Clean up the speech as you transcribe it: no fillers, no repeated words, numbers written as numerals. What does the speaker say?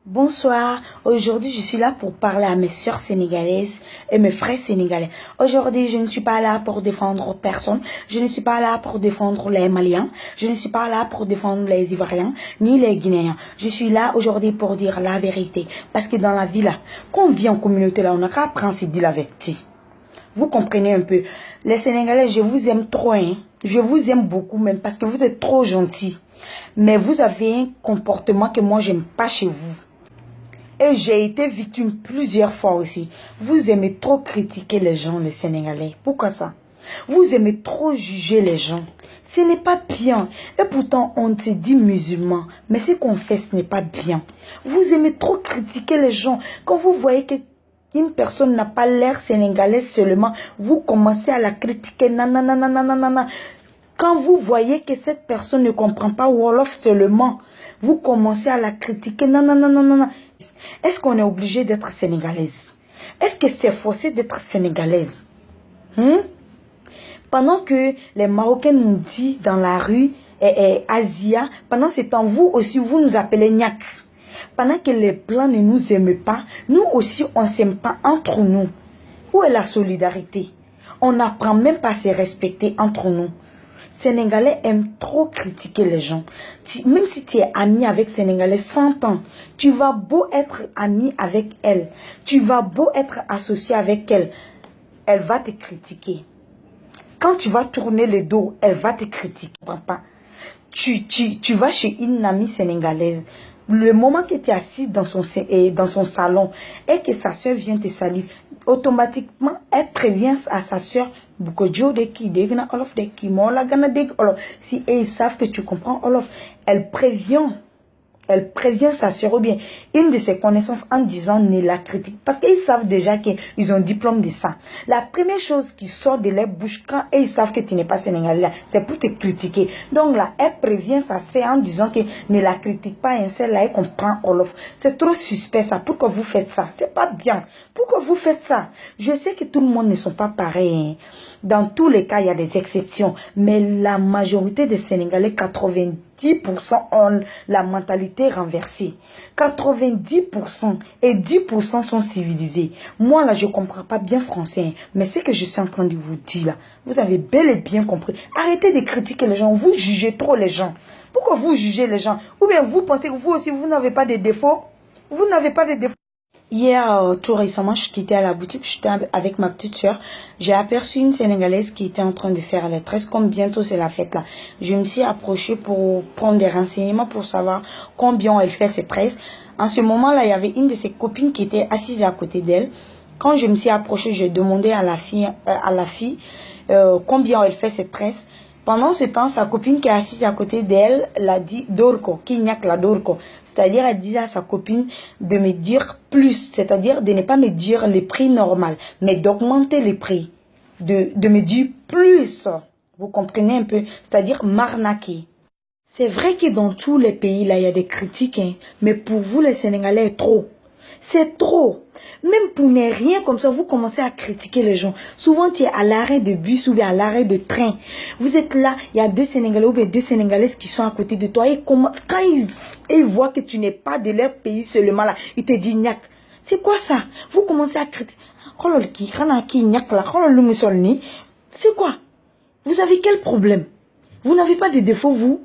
Bonsoir, aujourd'hui je suis là pour parler à mes sœurs sénégalaises et mes frères sénégalais. Aujourd'hui je ne suis pas là pour défendre personne, je ne suis pas là pour défendre les Maliens, je ne suis pas là pour défendre les Ivoiriens ni les Guinéens. Je suis là aujourd'hui pour dire la vérité, parce que dans la vie là, quand on vit en communauté là, on n'a qu'à apprendre à se dire la vérité. Vous comprenez un peu, les Sénégalais, je vous aime trop, hein. Je vous aime beaucoup même parce que vous êtes trop gentils. Mais vous avez un comportement que moi j'aime pas chez vous. Et j'ai été victime plusieurs fois aussi. Vous aimez trop critiquer les gens, les Sénégalais. Pourquoi ça? Vous aimez trop juger les gens. Ce n'est pas bien. Et pourtant, on se dit musulman. Mais ce qu'on fait, ce n'est pas bien. Vous aimez trop critiquer les gens. Quand vous voyez qu'une personne n'a pas l'air sénégalaise seulement, vous commencez à la critiquer. Nanana. Quand vous voyez que cette personne ne comprend pas Wolof seulement, vous commencez à la critiquer. Nanana. Est-ce qu'on est obligé d'être sénégalaise? Est-ce que c'est forcé d'être sénégalaise? Pendant que les Marocains nous disent dans la rue, Asia, pendant ce temps, vous aussi, vous nous appelez Niak. Pendant que les Blancs ne nous aiment pas, nous aussi, on ne s'aime pas entre nous. Où est la solidarité? On n'apprend même pas à se respecter entre nous. Sénégalais aiment trop critiquer les gens. Même si tu es ami avec Sénégalais 100 ans, tu vas beau être ami avec elle, tu vas beau être associé avec elle, elle va te critiquer. Quand tu vas tourner le dos, elle va te critiquer. Papa, tu vas chez une amie sénégalaise. Le moment que tu es assis dans son salon et que sa soeur vient te saluer, automatiquement, elle prévient à sa soeur, si ils savent que tu comprends Olof, elle prévient sa soeur ou bien une de ses connaissances en disant ne la critique. Parce qu'ils savent déjà qu'ils ont un diplôme de ça. La première chose qui sort de leur bouche quand ils savent que tu n'es pas sénégalais, c'est pour te critiquer. Donc là, elle prévient sa soeur en disant que ne la critique pas. Et celle-là, elle comprend Olof. C'est trop suspect ça. Pourquoi vous faites ça? C'est pas bien. Pourquoi vous faites ça? Je sais que tout le monde ne sont pas pareils. Dans tous les cas, il y a des exceptions. Mais la majorité des Sénégalais, 90% ont la mentalité renversée. 90% et 10% sont civilisés. Moi, là, je ne comprends pas bien français. Mais ce que je suis en train de vous dire, là, vous avez bel et bien compris. Arrêtez de critiquer les gens. Vous jugez trop les gens. Pourquoi vous jugez les gens? Ou bien vous pensez que vous aussi, vous n'avez pas de défauts? Vous n'avez pas de défauts. Hier, tout récemment, je quittais à la boutique, j'étais avec ma petite soeur. J'ai aperçu une Sénégalaise qui était en train de faire les tresses, comme bientôt c'est la fête là. Je me suis approchée pour prendre des renseignements pour savoir combien elle fait ses tresses. En ce moment-là, il y avait une de ses copines qui était assise à côté d'elle. Quand je me suis approchée, j'ai demandé à la fille combien elle fait ses tresses. Pendant ce temps, sa copine qui est assise à côté d'elle l'a dit Dorko, qui n'y a que la Dorko. C'est-à-dire, elle disait à sa copine de me dire plus, c'est-à-dire de ne pas me dire le prix normal, mais d'augmenter le prix, de me dire plus. Vous comprenez un peu? C'est-à-dire m'arnaquer. C'est vrai que dans tous les pays, là, il y a des critiques, hein, mais pour vous, les Sénégalais, trop. C'est trop. Même pour ne rien comme ça, vous commencez à critiquer les gens. Souvent, tu es à l'arrêt de bus ou bien à l'arrêt de train. Vous êtes là, il y a deux Sénégalais ou bien deux Sénégalaises qui sont à côté de toi. Et quand ils voient que tu n'es pas de leur pays seulement là, ils te disent Niak. C'est quoi ça? Vous commencez à critiquer. C'est quoi? Vous avez quel problème? Vous n'avez pas de défaut, vous?